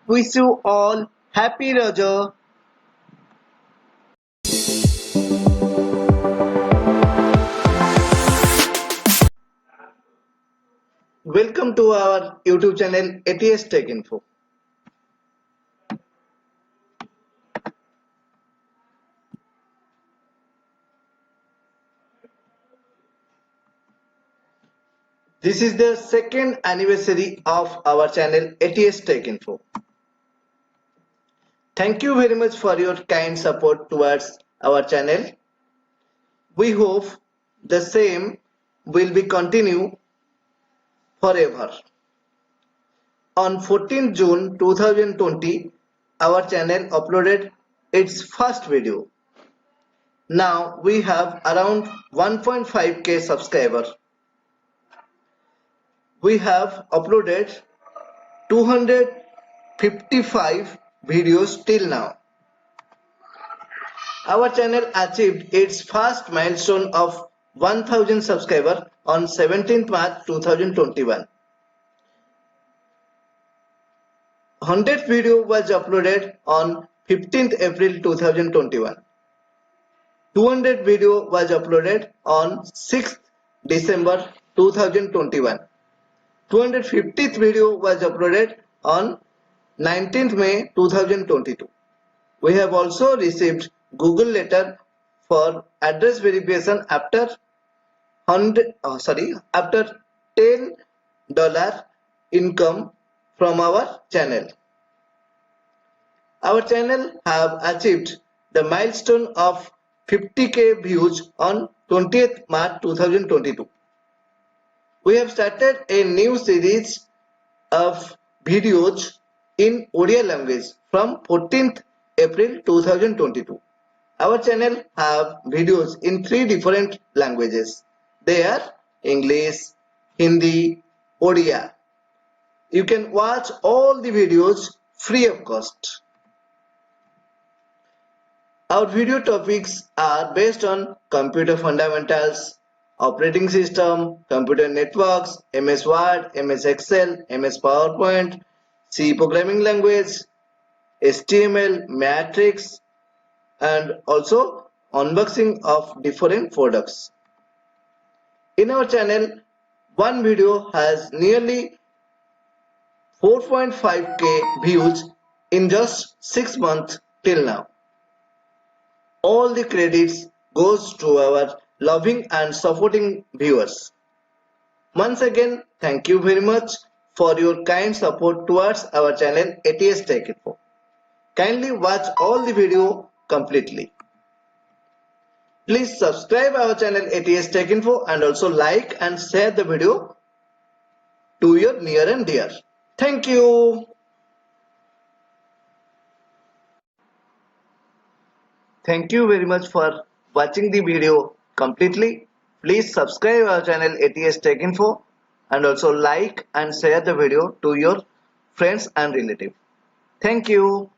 Wish you all happy RAJO. Welcome to our YouTube channel ATS Tech Info. This is the second anniversary of our channel ATS Tech Info. Thank you very much for your kind support towards our channel. We hope the same will be continue forever. On 14 June 2020, our channel uploaded its first video. Now we have around 1.5k subscribers. We have uploaded 255 videos till now. Our channel achieved its first milestone of 1000 subscribers on 17th March 2021. 100th video was uploaded on 15th April 2021. 200th video was uploaded on 6th December 2021. 250th video was uploaded on 19th May 2022. We have also received Google letter for address verification after $10 income from our channel. Our channel have achieved the milestone of 50k views on 20th March 2022. We have started a new series of videos in Odia language from 14th April 2022. Our channel have videos in 3 different languages. They are English, Hindi, Odia. You can watch all the videos free of cost. Our video topics are based on computer fundamentals, operating system, computer networks, MS Word, MS Excel, MS PowerPoint, C programming language, HTML, matrix, and also unboxing of different products. In our channel, one video has nearly 4.5k views in just 6 months till now. All the credits goes to our loving and supporting viewers. Once again, thank you very much for your kind support towards our channel ATS Tech Info. Kindly watch all the video completely. Please subscribe our channel ATS Tech Info and also like and share the video to your near and dear. Thank you. Thank you very much for watching the video completely. Please subscribe our channel ATS Tech Info and also like and share the video to your friends and relatives. Thank you.